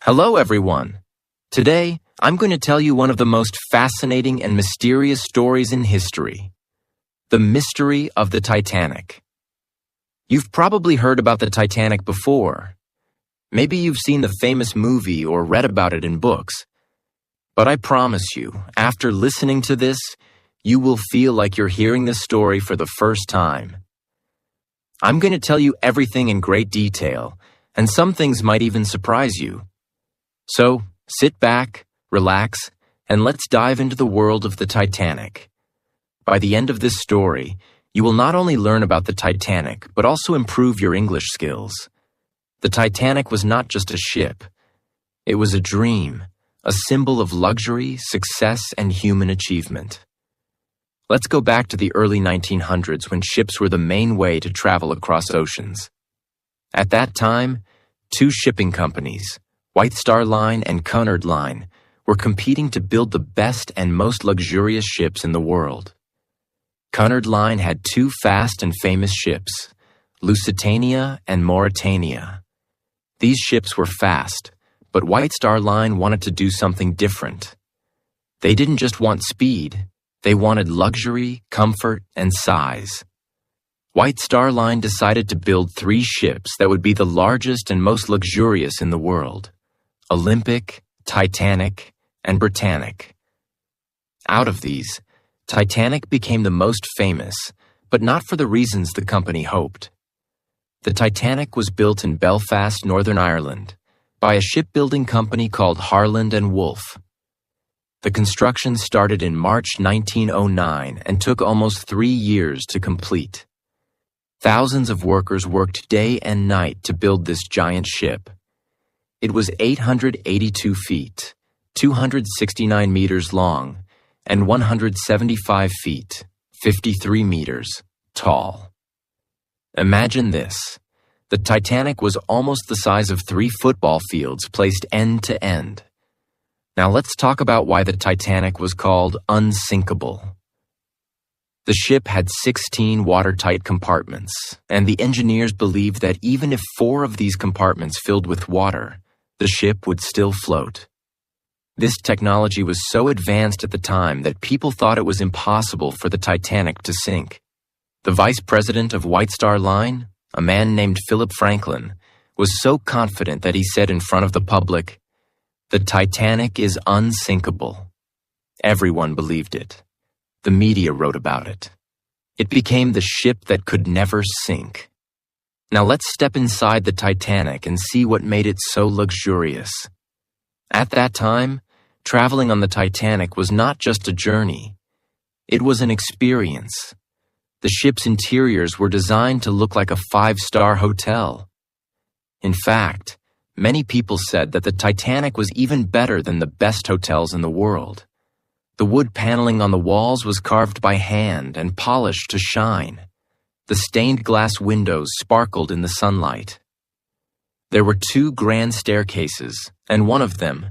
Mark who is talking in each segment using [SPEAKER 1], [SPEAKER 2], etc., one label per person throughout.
[SPEAKER 1] Hello, everyone. Today, I'm going to tell you one of the most fascinating and mysterious stories in history. The mystery of the Titanic. You've probably heard about the Titanic before. Maybe you've seen the famous movie or read about it in books. But I promise you, after listening to this, you will feel like you're hearing this story for the first time. I'm going to tell you everything in great detail, and some things might even surprise you. So, sit back, relax, and let's dive into the world of the Titanic. By the end of this story, you will not only learn about the Titanic, but also improve your English skills. The Titanic was not just a ship. It was a dream, a symbol of luxury, success, and human achievement. Let's go back to the early 1900s when ships were the main way to travel across oceans. At that time, two shipping companies, White Star Line and Cunard Line, were competing to build the best and most luxurious ships in the world. Cunard Line had two fast and famous ships, Lusitania and Mauretania. These ships were fast, but White Star Line wanted to do something different. They didn't just want speed, they wanted luxury, comfort, and size. White Star Line decided to build three ships that would be the largest and most luxurious in the world: Olympic, Titanic, and Britannic. Out of these, Titanic became the most famous, but not for the reasons the company hoped. The Titanic was built in Belfast, Northern Ireland, by a shipbuilding company called Harland and Wolff. The construction started in March 1909 and took almost 3 years to complete. Thousands of workers worked day and night to build this giant ship. It was 882 feet, 269 meters long, and 175 feet, 53 meters, tall. Imagine this. The Titanic was almost the size of 3 football fields placed end to end. Now let's talk about why the Titanic was called unsinkable. The ship had 16 watertight compartments, and the engineers believed that even if 4 of these compartments filled with water, the ship would still float. This technology was so advanced at the time that people thought it was impossible for the Titanic to sink. The vice president of White Star Line, a man named Philip Franklin, was so confident that he said in front of the public, "The Titanic is unsinkable." Everyone believed it. The media wrote about it. It became the ship that could never sink. Now let's step inside the Titanic and see what made it so luxurious. At that time, traveling on the Titanic was not just a journey. It was an experience. The ship's interiors were designed to look like a 5-star hotel. In fact, many people said that the Titanic was even better than the best hotels in the world. The wood paneling on the walls was carved by hand and polished to shine. The stained glass windows sparkled in the sunlight. There were 2 grand staircases, and one of them,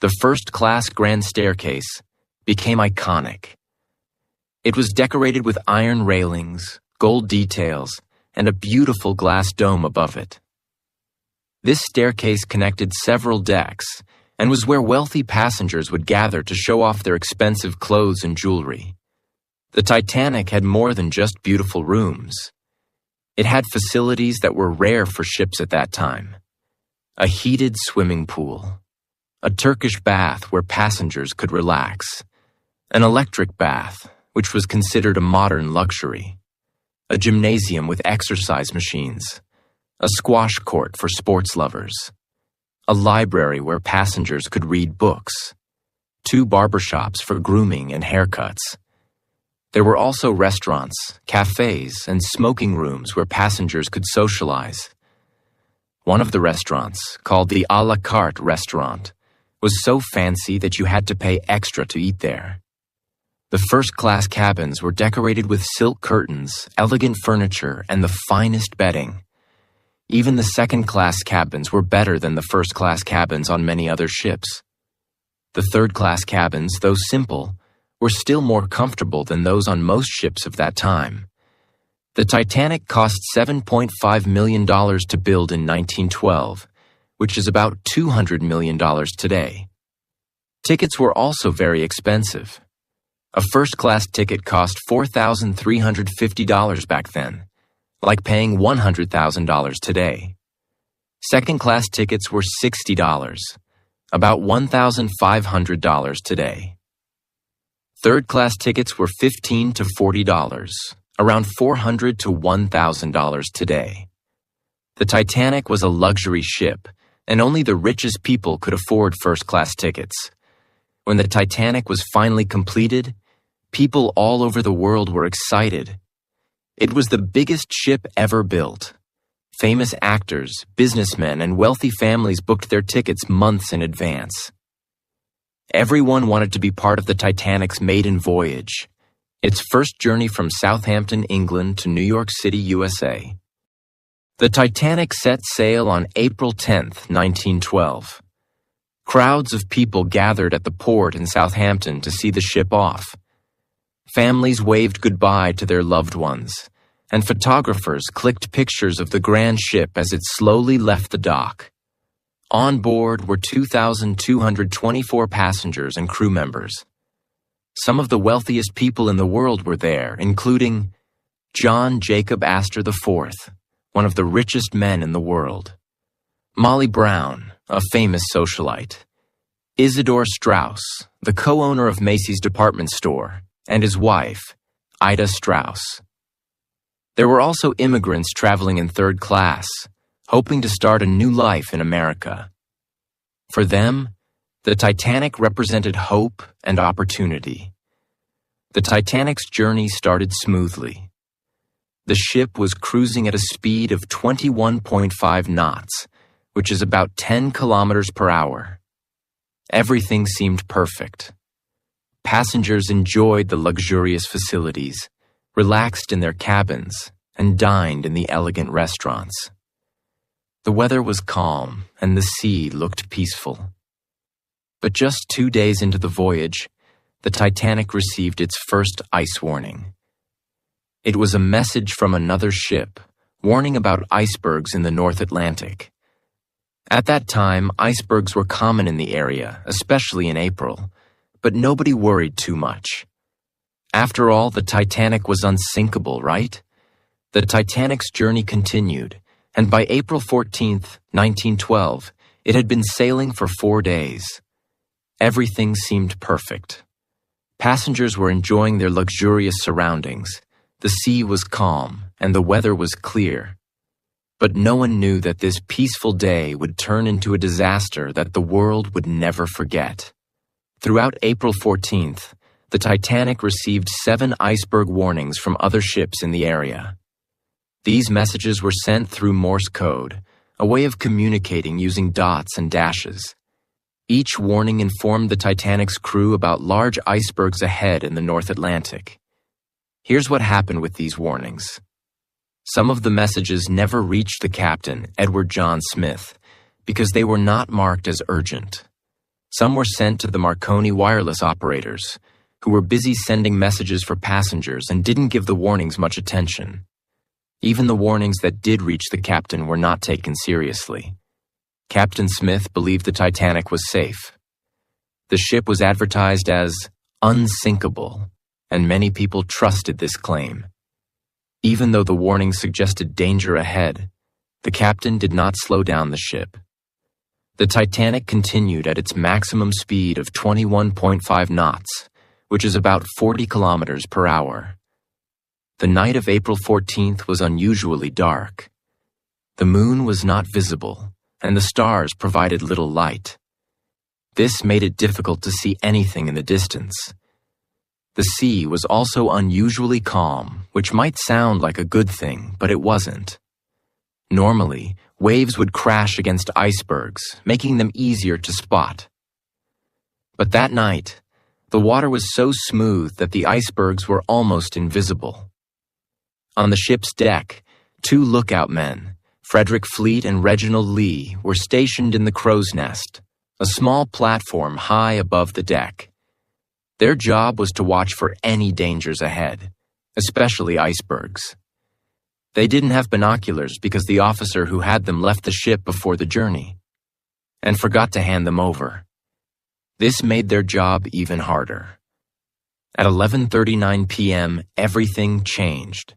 [SPEAKER 1] the first-class grand staircase, became iconic. It was decorated with iron railings, gold details, and a beautiful glass dome above it. This staircase connected several decks and was where wealthy passengers would gather to show off their expensive clothes and jewelry. The Titanic had more than just beautiful rooms. It had facilities that were rare for ships at that time. A heated swimming pool, a Turkish bath where passengers could relax, an electric bath, which was considered a modern luxury, a gymnasium with exercise machines, a squash court for sports lovers, a library where passengers could read books, 2 barbershops for grooming and haircuts. There were also restaurants, cafes, and smoking rooms where passengers could socialize. One of the restaurants, called the a la carte restaurant, was so fancy that you had to pay extra to eat there. The first-class cabins were decorated with silk curtains, elegant furniture, and the finest bedding. Even the second-class cabins were better than the first-class cabins on many other ships. The third-class cabins, though simple, were still more comfortable than those on most ships of that time. The Titanic cost $7.5 million to build in 1912, which is about $200 million today. Tickets were also very expensive. A first-class ticket cost $4,350 back then, like paying $100,000 today. Second-class tickets were $60, about $1,500 today. Third-class tickets were $15 to $40, around $400 to $1,000 today. The Titanic was a luxury ship, and only the richest people could afford first-class tickets. When the Titanic was finally completed, people all over the world were excited. It was the biggest ship ever built. Famous actors, businessmen, and wealthy families booked their tickets months in advance. Everyone wanted to be part of the Titanic's maiden voyage, its first journey from Southampton, England to New York City, USA. The Titanic set sail on April 10, 1912. Crowds of people gathered at the port in Southampton to see the ship off. Families waved goodbye to their loved ones, and photographers clicked pictures of the grand ship as it slowly left the dock. On board were 2,224 passengers and crew members. Some of the wealthiest people in the world were there, including John Jacob Astor IV, one of the richest men in the world; Molly Brown, a famous socialite; Isidor Straus, the co-owner of Macy's department store, and his wife, Ida Straus. There were also immigrants traveling in third class, hoping to start a new life in America. For them, the Titanic represented hope and opportunity. The Titanic's journey started smoothly. The ship was cruising at a speed of 21.5 knots, which is about 10 kilometers per hour. Everything seemed perfect. Passengers enjoyed the luxurious facilities, relaxed in their cabins, and dined in the elegant restaurants. The weather was calm, and the sea looked peaceful. But just 2 days into the voyage, the Titanic received its first ice warning. It was a message from another ship, warning about icebergs in the North Atlantic. At that time, icebergs were common in the area, especially in April, but nobody worried too much. After all, the Titanic was unsinkable, right? The Titanic's journey continued, and by April 14, 1912, it had been sailing for 4 days. Everything seemed perfect. Passengers were enjoying their luxurious surroundings. The sea was calm, and the weather was clear. But no one knew that this peaceful day would turn into a disaster that the world would never forget. Throughout April 14th, the Titanic received 7 iceberg warnings from other ships in the area. These messages were sent through Morse code, a way of communicating using dots and dashes. Each warning informed the Titanic's crew about large icebergs ahead in the North Atlantic. Here's what happened with these warnings. Some of the messages never reached the captain, Edward John Smith, because they were not marked as urgent. Some were sent to the Marconi wireless operators, who were busy sending messages for passengers and didn't give the warnings much attention. Even the warnings that did reach the captain were not taken seriously. Captain Smith believed the Titanic was safe. The ship was advertised as unsinkable, and many people trusted this claim. Even though the warnings suggested danger ahead, the captain did not slow down the ship. The Titanic continued at its maximum speed of 21.5 knots, which is about 40 kilometers per hour. The night of April 14th was unusually dark. The moon was not visible, and the stars provided little light. This made it difficult to see anything in the distance. The sea was also unusually calm, which might sound like a good thing, but it wasn't. Normally, waves would crash against icebergs, making them easier to spot. But that night, the water was so smooth that the icebergs were almost invisible. On the ship's deck, 2 lookout men, Frederick Fleet and Reginald Lee, were stationed in the crow's nest, a small platform high above the deck. Their job was to watch for any dangers ahead, especially icebergs. They didn't have binoculars because the officer who had them left the ship before the journey. and forgot to hand them over. This made their job even harder. At 11:39 p.m., everything changed.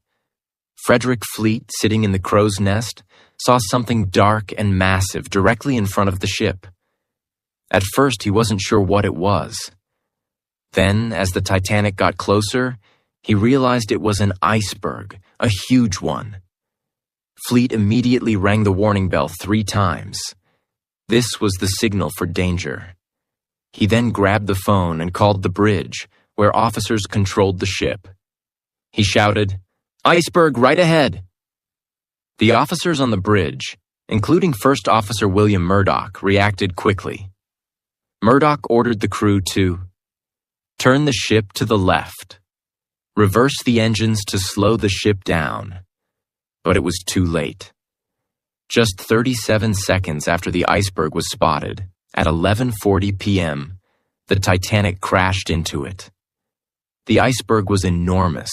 [SPEAKER 1] Frederick Fleet, sitting in the crow's nest, saw something dark and massive directly in front of the ship. At first, he wasn't sure what it was. Then, as the Titanic got closer, he realized it was an iceberg, a huge one. Fleet immediately rang the warning bell 3 times. This was the signal for danger. He then grabbed the phone and called the bridge, where officers controlled the ship. He shouted, "Iceberg right ahead!" The officers on the bridge, including First Officer William Murdoch, reacted quickly. Murdoch ordered the crew to turn the ship to the left, reverse the engines to slow the ship down. But it was too late. Just 37 seconds after the iceberg was spotted, at 11:40 p.m., the Titanic crashed into it. The iceberg was enormous,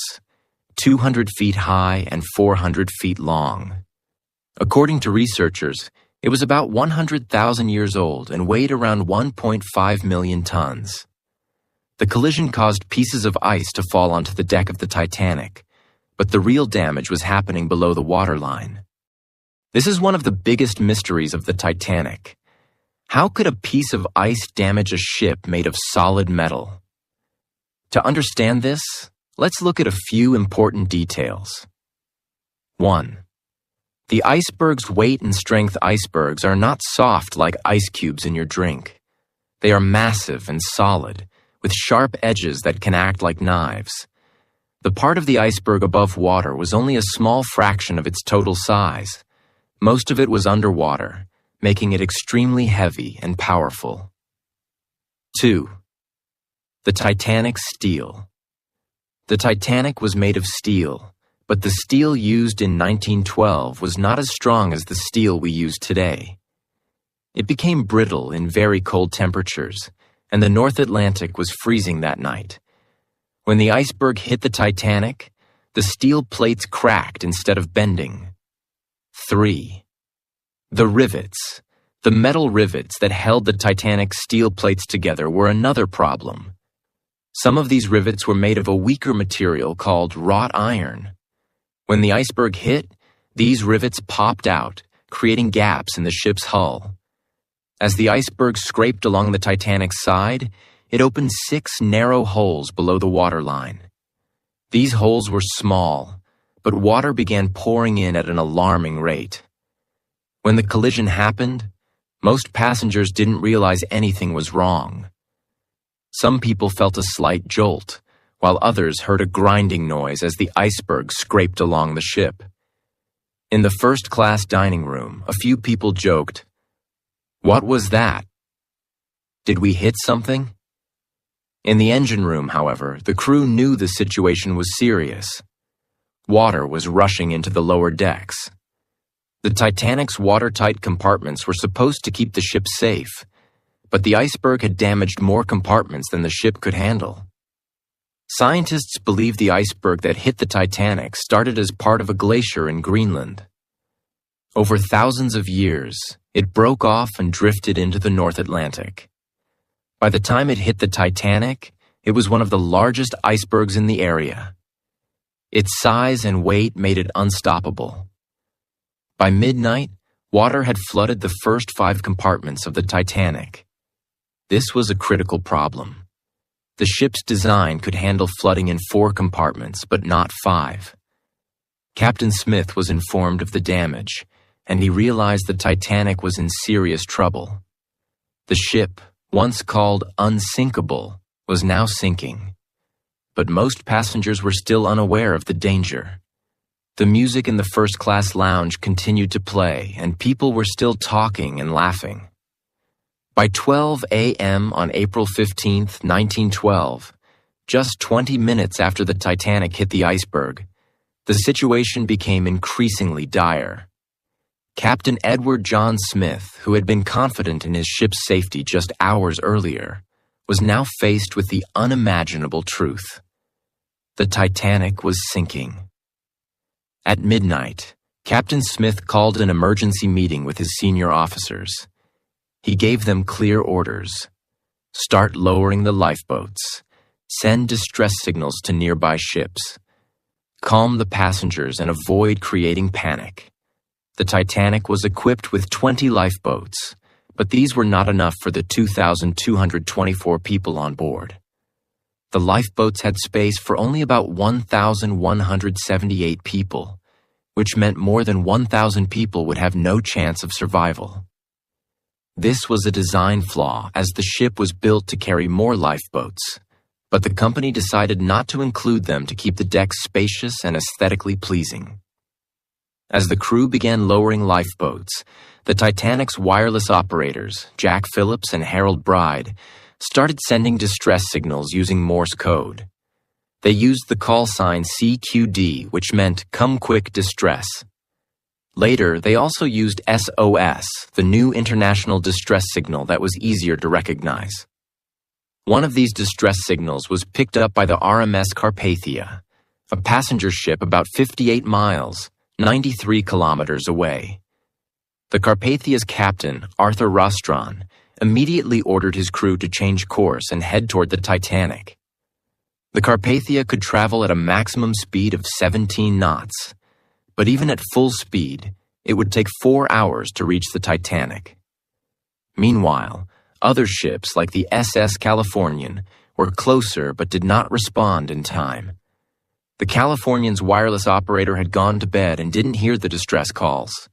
[SPEAKER 1] 200 feet high and 400 feet long. According to researchers, it was about 100,000 years old and weighed around 1.5 million tons. The collision caused pieces of ice to fall onto the deck of the Titanic, but the real damage was happening below the waterline. This is one of the biggest mysteries of the Titanic. How could a piece of ice damage a ship made of solid metal? To understand this, let's look at a few important details. 1. The iceberg's weight and strength icebergs are not soft like ice cubes in your drink. They are massive and solid, with sharp edges that can act like knives. The part of the iceberg above water was only a small fraction of its total size. Most of it was underwater, making it extremely heavy and powerful. 2. The Titanic's steel. The Titanic was made of steel, but the steel used in 1912 was not as strong as the steel we use today. It became brittle in very cold temperatures, and the North Atlantic was freezing that night. When the iceberg hit the Titanic, the steel plates cracked instead of bending. 3. The rivets. The metal rivets that held the Titanic's steel plates together were another problem. Some of these rivets were made of a weaker material called wrought iron. When the iceberg hit, these rivets popped out, creating gaps in the ship's hull. As the iceberg scraped along the Titanic's side, it opened 6 narrow holes below the waterline. These holes were small, but water began pouring in at an alarming rate. When the collision happened, most passengers didn't realize anything was wrong. Some people felt a slight jolt, while others heard a grinding noise as the iceberg scraped along the ship. In the first-class dining room, a few people joked, "What was that? Did we hit something?" In the engine room, however, the crew knew the situation was serious. Water was rushing into the lower decks. The Titanic's watertight compartments were supposed to keep the ship safe, but the iceberg had damaged more compartments than the ship could handle. Scientists believe the iceberg that hit the Titanic started as part of a glacier in Greenland. Over thousands of years, it broke off and drifted into the North Atlantic. By the time it hit the Titanic, it was one of the largest icebergs in the area. Its size and weight made it unstoppable. By midnight, water had flooded the first 5 compartments of the Titanic. This was a critical problem. The ship's design could handle flooding in 4 compartments, but not 5. Captain Smith was informed of the damage, and he realized the Titanic was in serious trouble. The ship, once called unsinkable, was now sinking. But most passengers were still unaware of the danger. The music in the first-class lounge continued to play, and people were still talking and laughing. By 12 a.m. on April 15, 1912, just 20 minutes after the Titanic hit the iceberg, the situation became increasingly dire. Captain Edward John Smith, who had been confident in his ship's safety just hours earlier, was now faced with the unimaginable truth. The Titanic was sinking. At midnight, Captain Smith called an emergency meeting with his senior officers. He gave them clear orders. Start lowering the lifeboats. Send distress signals to nearby ships. Calm the passengers and avoid creating panic. The Titanic was equipped with 20 lifeboats, but these were not enough for the 2,224 people on board. The lifeboats had space for only about 1,178 people, which meant more than 1,000 people would have no chance of survival. This was a design flaw, as the ship was built to carry more lifeboats, but the company decided not to include them to keep the decks spacious and aesthetically pleasing. As the crew began lowering lifeboats, the Titanic's wireless operators, Jack Phillips and Harold Bride, started sending distress signals using Morse code. They used the call sign CQD, which meant "Come Quick Distress." Later, they also used SOS, the new international distress signal that was easier to recognize. One of these distress signals was picked up by the RMS Carpathia, a passenger ship about 58 miles, 93 kilometers away. The Carpathia's captain, Arthur Rostron, immediately ordered his crew to change course and head toward the Titanic. The Carpathia could travel at a maximum speed of 17 knots, but even at full speed, it would take 4 hours to reach the Titanic. Meanwhile, other ships like the SS Californian were closer but did not respond in time. The Californian's wireless operator had gone to bed and didn't hear the distress calls.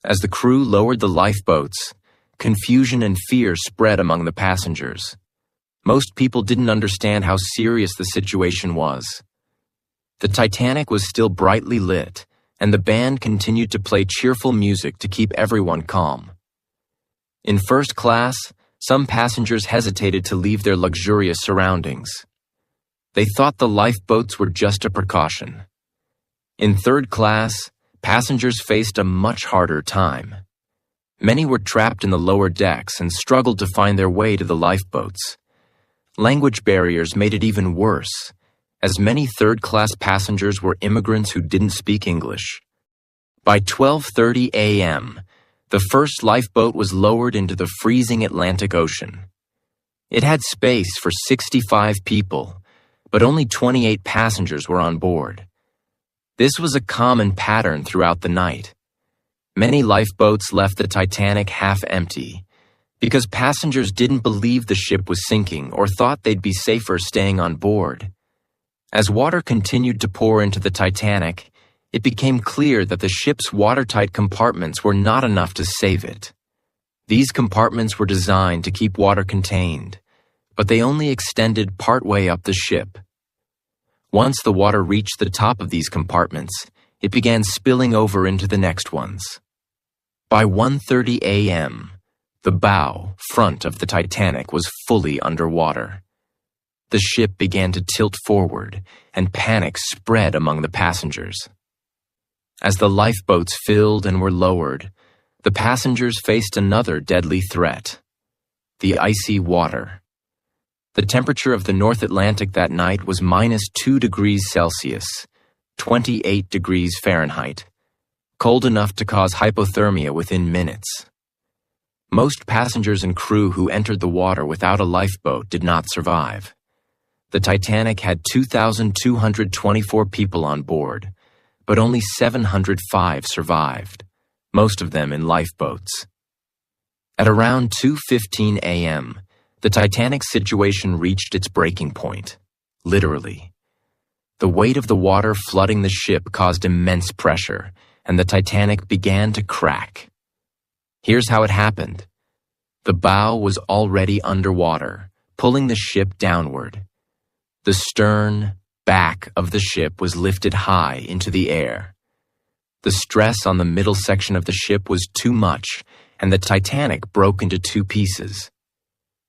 [SPEAKER 1] As the crew lowered the lifeboats, confusion and fear spread among the passengers. Most people didn't understand how serious the situation was. The Titanic was still brightly lit, and the band continued to play cheerful music to keep everyone calm. In first class, some passengers hesitated to leave their luxurious surroundings. They thought the lifeboats were just a precaution. In third class, passengers faced a much harder time. Many were trapped in the lower decks and struggled to find their way to the lifeboats. Language barriers made it even worse, as many third-class passengers were immigrants who didn't speak English. By 12:30 a.m., the first lifeboat was lowered into the freezing Atlantic Ocean. It had space for 65 people, but only 28 passengers were on board. This was a common pattern throughout the night. Many lifeboats left the Titanic half empty because passengers didn't believe the ship was sinking or thought they'd be safer staying on board. As water continued to pour into the Titanic, it became clear that the ship's watertight compartments were not enough to save it. These compartments were designed to keep water contained, but they only extended partway up the ship. Once the water reached the top of these compartments, it began spilling over into the next ones. By 1:30 a.m., the bow, front of the Titanic was fully underwater. The ship began to tilt forward, and panic spread among the passengers. As the lifeboats filled and were lowered, the passengers faced another deadly threat: the icy water. The temperature of the North Atlantic that night was -2 degrees Celsius, 28 degrees Fahrenheit, cold enough to cause hypothermia within minutes. Most passengers and crew who entered the water without a lifeboat did not survive. The Titanic had 2,224 people on board, but only 705 survived, most of them in lifeboats. At around 2:15 a.m., the Titanic's situation reached its breaking point, literally. The weight of the water flooding the ship caused immense pressure, and the Titanic began to crack. Here's how it happened. The bow was already underwater, pulling the ship downward. The stern, back of the ship was lifted high into the air. The stress on the middle section of the ship was too much, and the Titanic broke into two pieces.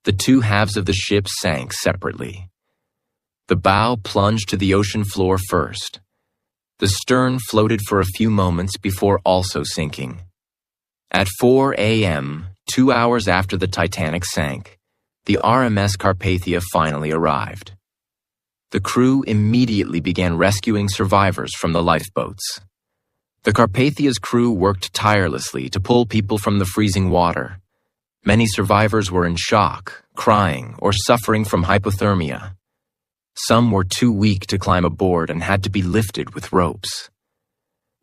[SPEAKER 1] The two halves of the ship sank separately. The bow plunged to the ocean floor first. The stern floated for a few moments before also sinking. At 4 a.m., 2 hours after the Titanic sank, the RMS Carpathia finally arrived. The crew immediately began rescuing survivors from the lifeboats. The Carpathia's crew worked tirelessly to pull people from the freezing water. Many survivors were in shock, crying, or suffering from hypothermia. Some were too weak to climb aboard and had to be lifted with ropes.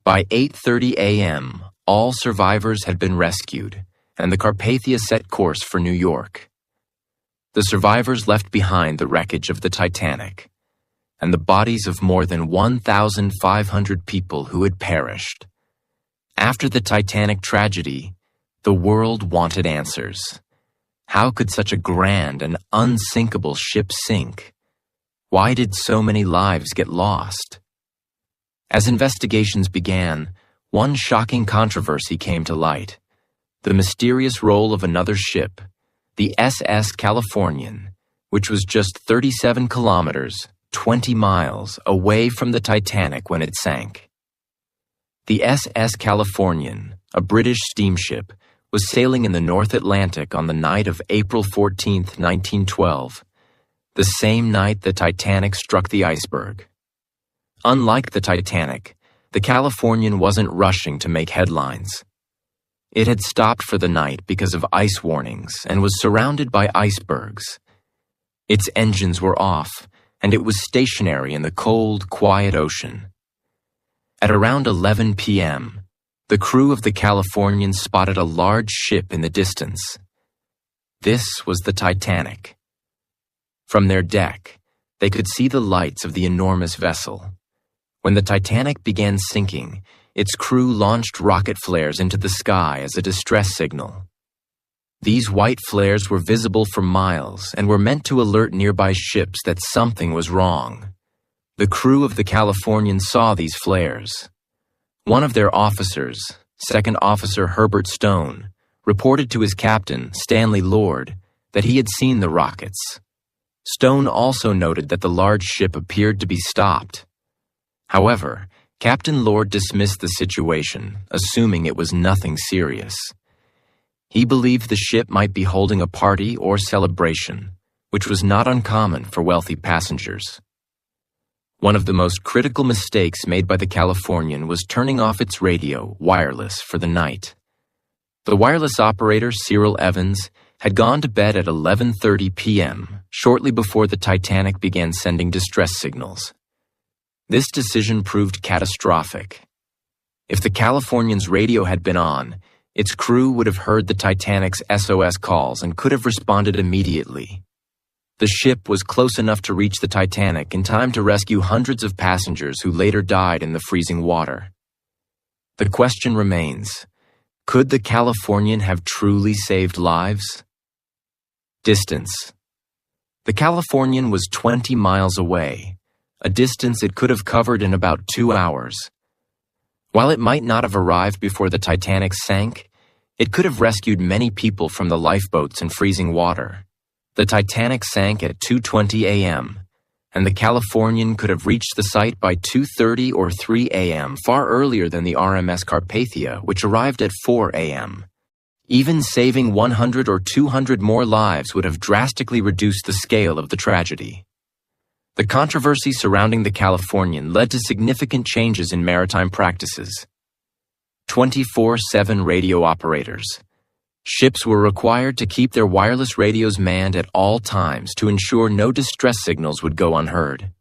[SPEAKER 1] By 8:30 a.m., all survivors had been rescued, and the Carpathia set course for New York. The survivors left behind the wreckage of the Titanic and the bodies of more than 1,500 people who had perished. After the Titanic tragedy, the world wanted answers. How could such a grand and unsinkable ship sink? Why did so many lives get lost? As investigations began, one shocking controversy came to light: the mysterious role of another ship, the SS Californian, which was just 37 kilometers, 20 miles away from the Titanic when it sank. The SS Californian, a British steamship, was sailing in the North Atlantic on the night of April 14, 1912, the same night the Titanic struck the iceberg. Unlike the Titanic, the Californian wasn't rushing to make headlines. It had stopped for the night because of ice warnings and was surrounded by icebergs. Its engines were off, and it was stationary in the cold, quiet ocean. At around 11 p.m., the crew of the Californian spotted a large ship in the distance. This was the Titanic. From their deck, they could see the lights of the enormous vessel. When the Titanic began sinking, its crew launched rocket flares into the sky as a distress signal. These white flares were visible for miles and were meant to alert nearby ships that something was wrong. The crew of the Californian saw these flares. One of their officers, Second Officer Herbert Stone, reported to his captain, Stanley Lord, that he had seen the rockets. Stone also noted that the large ship appeared to be stopped. However, Captain Lord dismissed the situation, assuming it was nothing serious. He believed the ship might be holding a party or celebration, which was not uncommon for wealthy passengers. One of the most critical mistakes made by the Californian was turning off its radio, wireless, for the night. The wireless operator, Cyril Evans, had gone to bed at 11:30 p.m., shortly before the Titanic began sending distress signals. This decision proved catastrophic. If the Californian's radio had been on, its crew would have heard the Titanic's SOS calls and could have responded immediately. The ship was close enough to reach the Titanic in time to rescue hundreds of passengers who later died in the freezing water. The question remains, could the Californian have truly saved lives? Distance. The Californian was 20 miles away, a distance it could have covered in about 2 hours. While it might not have arrived before the Titanic sank, it could have rescued many people from the lifeboats in freezing water. The Titanic sank at 2:20 a.m., and the Californian could have reached the site by 2:30 or 3 a.m., far earlier than the RMS Carpathia, which arrived at 4 a.m. Even saving 100 or 200 more lives would have drastically reduced the scale of the tragedy. The controversy surrounding the Californian led to significant changes in maritime practices. 24/7 radio operators. Ships were required to keep their wireless radios manned at all times to ensure no distress signals would go unheard.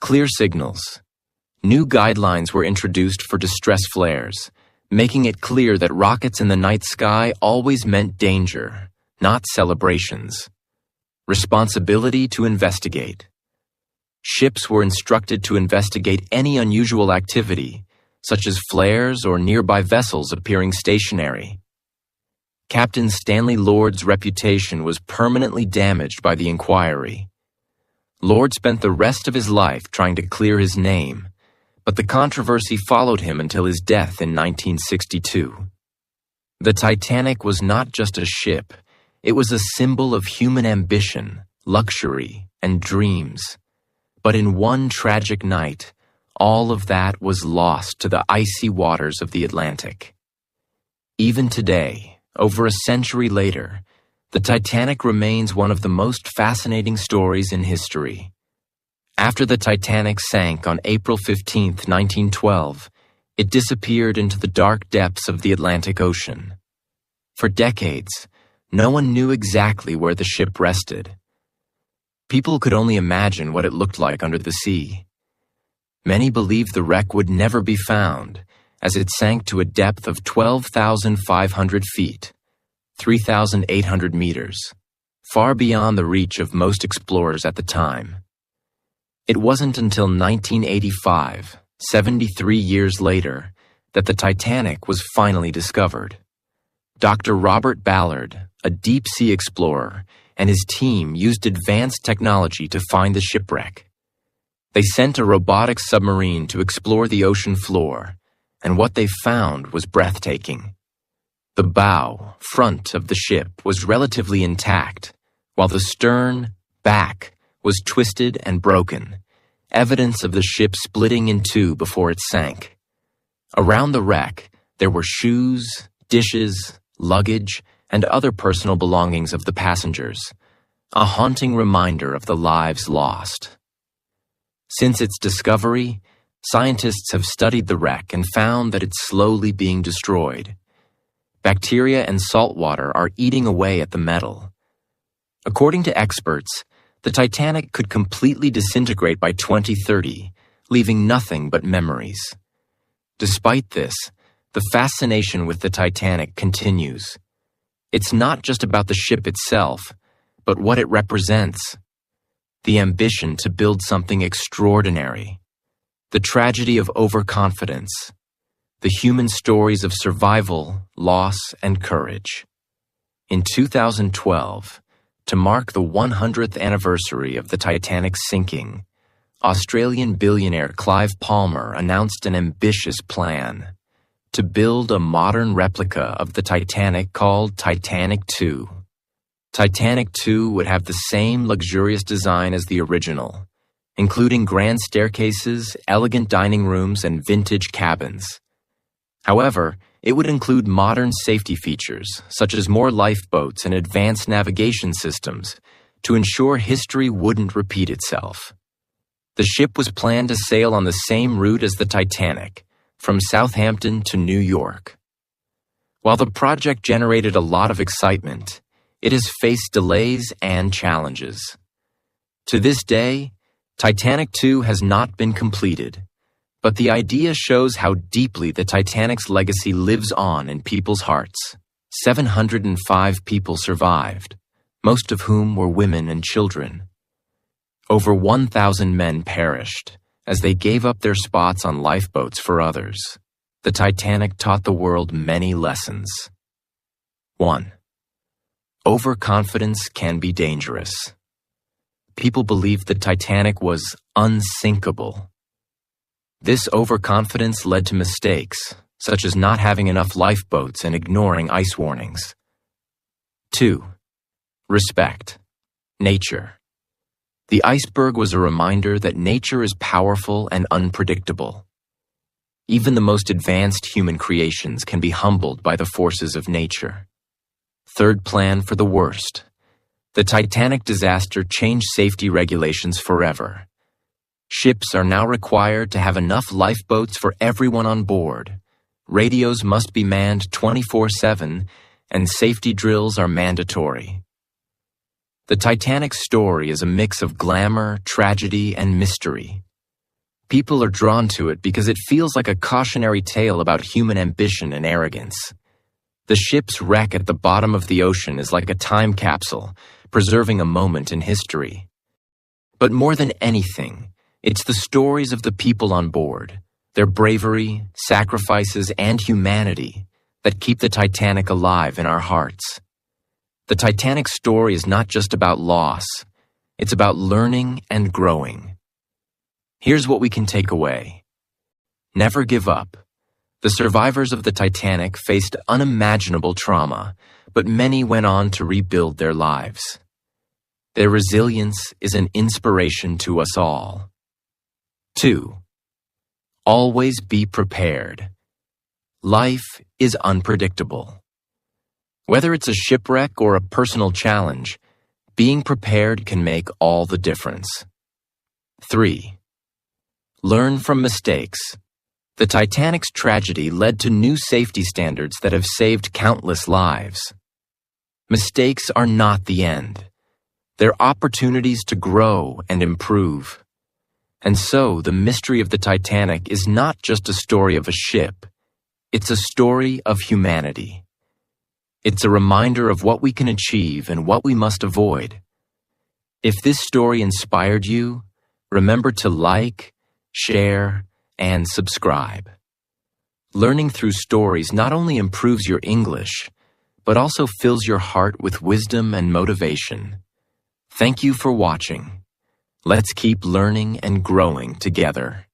[SPEAKER 1] Clear signals. New guidelines were introduced for distress flares, making it clear that rockets in the night sky always meant danger, not celebrations. Responsibility to investigate. Ships were instructed to investigate any unusual activity, such as flares or nearby vessels appearing stationary. Captain Stanley Lord's reputation was permanently damaged by the inquiry. Lord spent the rest of his life trying to clear his name, but the controversy followed him until his death in 1962. The Titanic was not just a ship, it was a symbol of human ambition, luxury, and dreams. But in one tragic night, all of that was lost to the icy waters of the Atlantic. Even today, over a century later, the Titanic remains one of the most fascinating stories in history. After the Titanic sank on April 15, 1912, it disappeared into the dark depths of the Atlantic Ocean. For decades, no one knew exactly where the ship rested. People could only imagine what it looked like under the sea. Many believed the wreck would never be found, as it sank to a depth of 12,500 feet, 3,800 meters, far beyond the reach of most explorers at the time. It wasn't until 1985, 73 years later, that the Titanic was finally discovered. Dr. Robert Ballard, a deep-sea explorer, and his team used advanced technology to find the shipwreck. They sent a robotic submarine to explore the ocean floor, and what they found was breathtaking. The bow, front of the ship was relatively intact, while the stern, back, was twisted and broken, evidence of the ship splitting in two before it sank. Around the wreck, there were shoes, dishes, luggage, and other personal belongings of the passengers, a haunting reminder of the lives lost. Since its discovery, scientists have studied the wreck and found that it's slowly being destroyed. Bacteria and salt water are eating away at the metal. According to experts, the Titanic could completely disintegrate by 2030, leaving nothing but memories. Despite this, the fascination with the Titanic continues. It's not just about the ship itself, but what it represents. The ambition to build something extraordinary. The tragedy of overconfidence. The human stories of survival, loss, and courage. In 2012, to mark the 100th anniversary of the Titanic's sinking, Australian billionaire Clive Palmer announced an ambitious plan to build a modern replica of the Titanic called Titanic II. Titanic II would have the same luxurious design as the original, including grand staircases, elegant dining rooms, and vintage cabins. However, it would include modern safety features, such as more lifeboats and advanced navigation systems, to ensure history wouldn't repeat itself. The ship was planned to sail on the same route as the Titanic, from Southampton to New York. While the project generated a lot of excitement, it has faced delays and challenges. To this day, Titanic II has not been completed, but the idea shows how deeply the Titanic's legacy lives on in people's hearts. 705 people survived, most of whom were women and children. Over 1,000 men perished as they gave up their spots on lifeboats for others. The Titanic taught the world many lessons. 1. Overconfidence can be dangerous. People believed the Titanic was unsinkable. This overconfidence led to mistakes, such as not having enough lifeboats and ignoring ice warnings. 2. Respect. Nature. The iceberg was a reminder that nature is powerful and unpredictable. Even the most advanced human creations can be humbled by the forces of nature. 3rd, plan for the worst. The Titanic disaster changed safety regulations forever. Ships are now required to have enough lifeboats for everyone on board. Radios must be manned 24/7, and safety drills are mandatory. The Titanic story is a mix of glamour, tragedy, and mystery. People are drawn to it because it feels like a cautionary tale about human ambition and arrogance. The ship's wreck at the bottom of the ocean is like a time capsule, preserving a moment in history. But more than anything, it's the stories of the people on board, their bravery, sacrifices, and humanity that keep the Titanic alive in our hearts. The Titanic story is not just about loss, it's about learning and growing. Here's what we can take away. Never give up. The survivors of the Titanic faced unimaginable trauma, but many went on to rebuild their lives. Their resilience is an inspiration to us all. 2. Always be prepared. Life is unpredictable. Whether it's a shipwreck or a personal challenge, being prepared can make all the difference. 3. Learn from mistakes. The Titanic's tragedy led to new safety standards that have saved countless lives. Mistakes are not the end. They're opportunities to grow and improve. And so, the mystery of the Titanic is not just a story of a ship. It's a story of humanity. It's a reminder of what we can achieve and what we must avoid. If this story inspired you, remember to like, share, and subscribe. Learning through stories not only improves your English, but also fills your heart with wisdom and motivation. Thank you for watching. Let's keep learning and growing together.